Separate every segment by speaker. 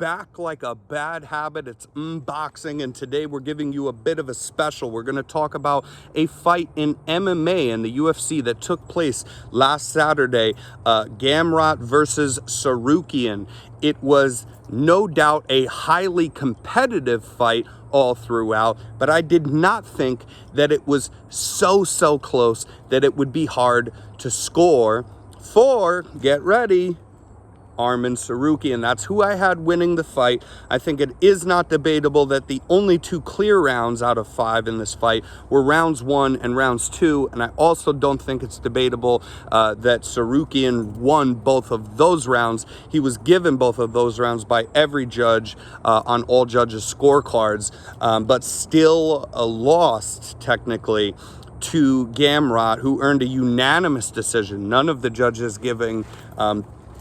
Speaker 1: back like a bad habit. It's unboxing, and today we're giving you a bit of a special. We're going to talk about a fight in MMA and the UFC that took place last Saturday, Gamrot versus Tsarukyan. It was no doubt a highly competitive fight all throughout, but I did not think that it was so close that it would be hard to score for, get ready, Arman Tsarukyan. That's who I had winning the fight. I think it is not debatable that the only two clear rounds out of 5 in this fight were rounds 1 and rounds 2, and I also don't think it's debatable that Tsarukyan won both of those rounds. He was given both of those rounds by every judge on all judges' scorecards, but still lost technically to Gamrot, who earned a unanimous decision. None of the judges giving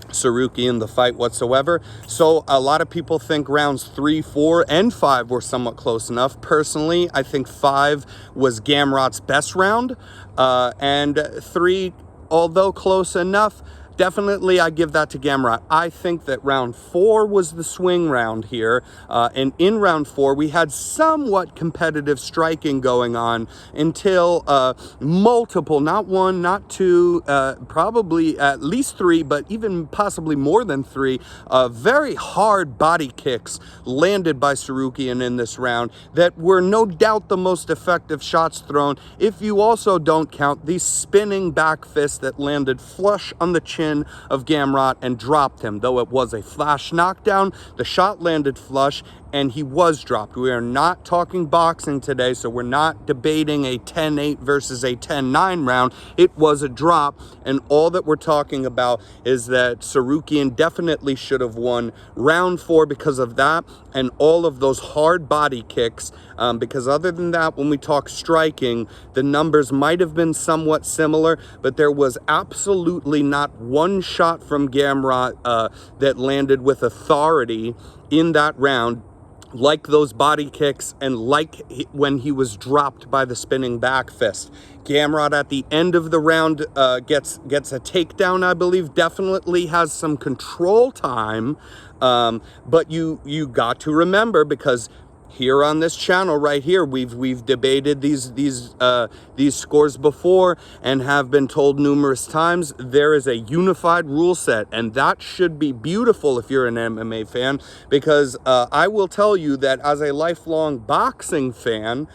Speaker 1: Tsarukyan the fight whatsoever. So a lot of people think rounds 3, 4, and 5 were somewhat close enough. Personally, I think 5 was Gamrot's best round, and 3, although close enough, definitely I give that to Gamrot. I think that round 4 was the swing round here, and in round 4 we had somewhat competitive striking going on until multiple, not 1, not 2, probably at least 3, but even possibly more than 3, very hard body kicks landed by Tsarukyan in this round that were no doubt the most effective shots thrown, if you also don't count the spinning back fist that landed flush on the chin of Gamrot and dropped him. Though it was a flash knockdown, the shot landed flush and he was dropped. We are not talking boxing today, so we're not debating a 10-8 versus a 10-9 round. It was a drop, and all that we're talking about is that Tsarukyan definitely should have won round 4 because of that and all of those hard body kicks, because other than that, when we talk striking, the numbers might have been somewhat similar, but there was absolutely not one shot from Gamrot that landed with authority in that round, like those body kicks and like when he was dropped by the spinning back fist. Gamrot at the end of the round gets a takedown, I believe, definitely has some control time, but you got to remember, because here on this channel right here, we've debated these scores before and have been told numerous times there is a unified rule set, and that should be beautiful if you're an MMA fan, because I will tell you that as a lifelong boxing fan,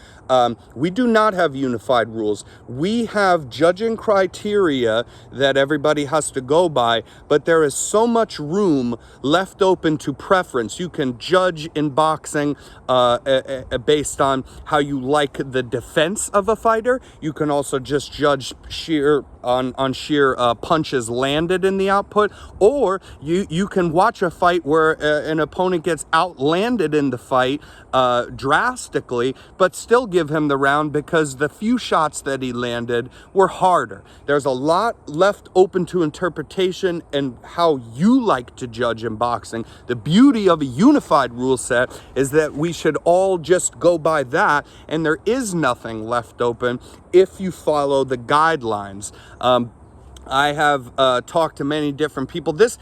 Speaker 1: we do not have unified rules. We have judging criteria that everybody has to go by, but there is so much room left open to preference. You can judge in boxing based on how you like the defense of a fighter. You can also just judge on sheer punches landed in the output, or you can watch a fight where an opponent gets outlanded in the fight drastically, but still give him the round because the few shots that he landed were harder. There's a lot left open to interpretation and how you like to judge in boxing. The beauty of a unified rule set is that we should all just go by that, and there is nothing left open if you follow the guidelines. I have talked to many different people. This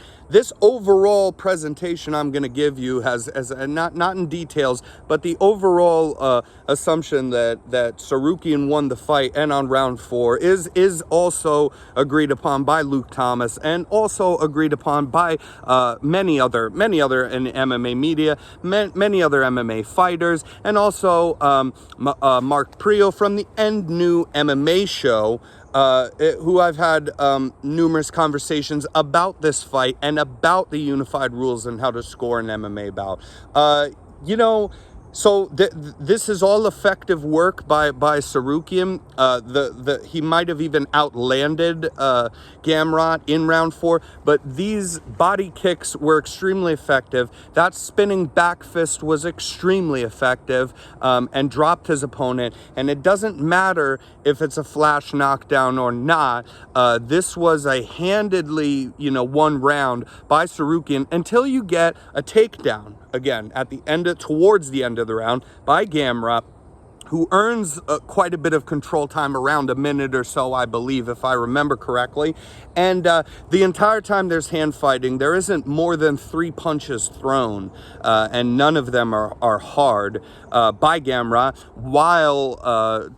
Speaker 1: overall presentation I'm going to give you has not in details, but the overall assumption that Tsarukyan won the fight and on round 4 is also agreed upon by Luke Thomas, and also agreed upon by many other in MMA media, many other MMA fighters, and also Mark Prio from the End New MMA show, who I've had numerous conversations about this fight and about the unified rules and how to score an MMA bout. So this is all effective work by Tsarukyan. He might have even outlanded Gamrot in round 4, but these body kicks were extremely effective. That spinning back fist was extremely effective, and dropped his opponent. And it doesn't matter if it's a flash knockdown or not. This was a handedly, won round by Tsarukyan until you get a takedown again at the end towards the end of the round by Gamrot, who earns quite a bit of control time, around a minute or so, I believe, if I remember correctly. And the entire time there's hand fighting, there isn't more than 3 punches thrown, and none of them are hard by Gamrot, while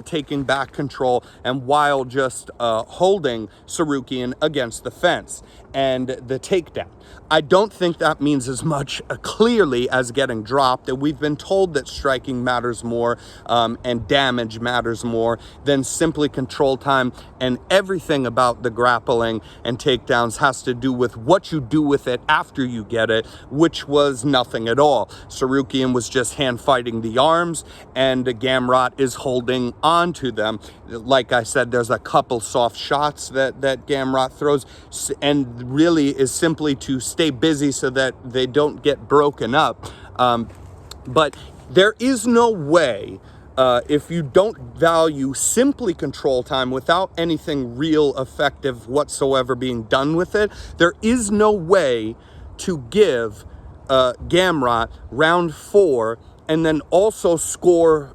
Speaker 1: taking back control and while just holding Tsarukyan against the fence and the takedown. I don't think that means as much clearly as getting dropped. That we've been told that striking matters more and damage matters more than simply control time, and everything about the grappling and takedowns has to do with what you do with it after you get it, which was nothing at all. Tsarukyan was just hand fighting the arms, and Gamrot is holding on to them. Like I said, there's a couple soft shots that Gamrot throws, and really is simply to stay busy so that they don't get broken up. But there is no way, if you don't value simply control time without anything real effective whatsoever being done with it, there is no way to give Gamrot round 4 and then also score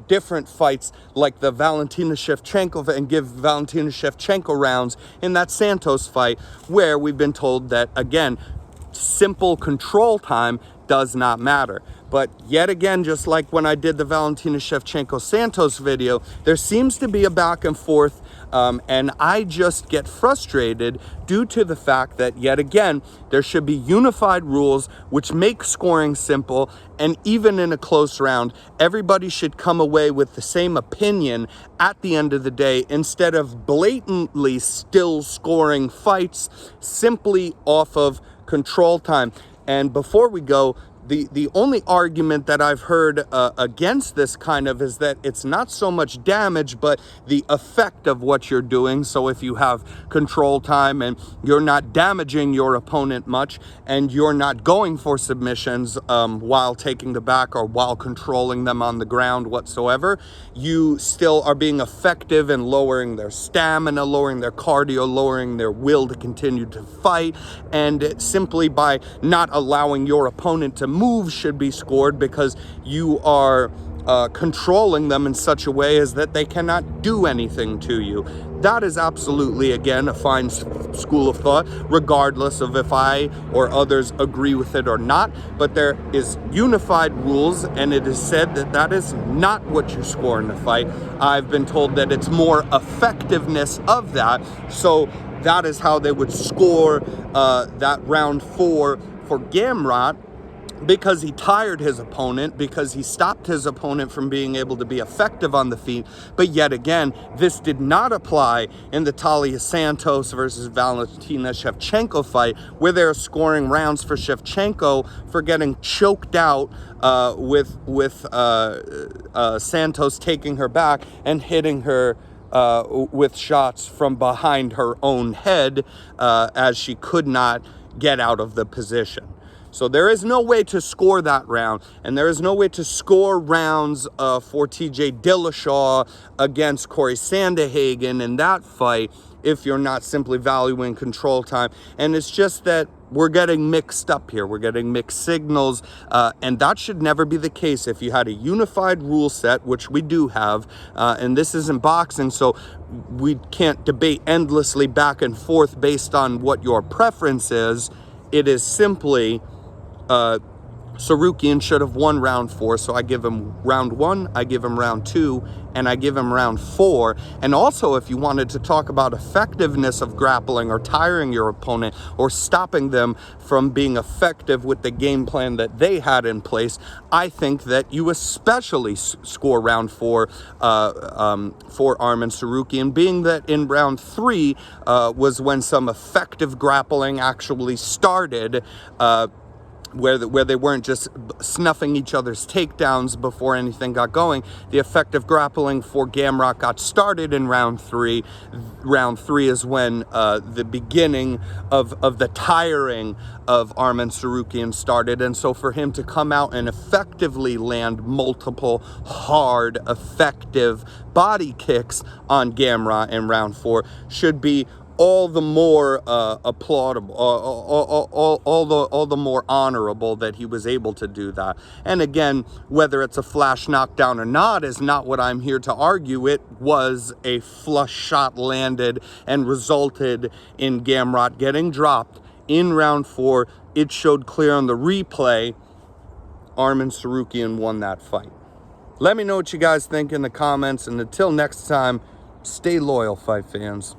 Speaker 1: different fights like the Valentina Shevchenko and give Valentina Shevchenko rounds in that Santos fight, where we've been told that, again, simple control time does not matter. But yet again, just like when I did the Valentina Shevchenko Santos video, there seems to be a back and forth, and I just get frustrated due to the fact that, yet again, there should be unified rules which make scoring simple, and even in a close round, everybody should come away with the same opinion at the end of the day, instead of blatantly still scoring fights simply off of control time. And before we go, the only argument that I've heard against this kind of is that it's not so much damage, but the effect of what you're doing. So if you have control time and you're not damaging your opponent much, and you're not going for submissions while taking the back or while controlling them on the ground whatsoever, you still are being effective in lowering their stamina, lowering their cardio, lowering their will to continue to fight. And simply by not allowing your opponent to move should be scored, because you are controlling them in such a way as that they cannot do anything to you. That is absolutely, again, a fine school of thought, regardless of if I or others agree with it or not. But there is unified rules, and it is said that that is not what you score in a fight. I've been told that it's more effectiveness of that. So that is how they would score that round 4 for Gamrot, because he tired his opponent, because he stopped his opponent from being able to be effective on the feet. But yet again, this did not apply in the Talia Santos versus Valentina Shevchenko fight, where they're scoring rounds for Shevchenko for getting choked out with Santos taking her back and hitting her with shots from behind her own head as she could not get out of the position. So there is no way to score that round, and there is no way to score rounds for TJ Dillashaw against Corey Sandhagen in that fight if you're not simply valuing control time. And it's just that we're getting mixed up here. We're getting mixed signals, and that should never be the case. If you had a unified rule set, which we do have, and this isn't boxing, so we can't debate endlessly back and forth based on what your preference is. It is simply Tsarukyan should have won round 4, so I give him round 1, I give him round 2, and I give him round 4. And also, if you wanted to talk about effectiveness of grappling or tiring your opponent or stopping them from being effective with the game plan that they had in place, I think that you especially score round 4 for Arman Tsarukyan, being that in round 3 was when some effective grappling actually started, where they weren't just snuffing each other's takedowns before anything got going. The effective grappling for Gamrot got started in round 3. Round 3 is when the beginning of the tiring of Arman Tsarukyan started. And so for him to come out and effectively land multiple hard, effective body kicks on Gamrot in round 4 should be all the more applaudable, all the more honorable that he was able to do that. And again, whether it's a flash knockdown or not is not what I'm here to argue. It was a flush shot landed and resulted in Gamrot getting dropped in round 4. It showed clear on the replay. Arman Tsarukyan won that fight. Let me know what you guys think in the comments, and until next time, stay loyal, fight fans.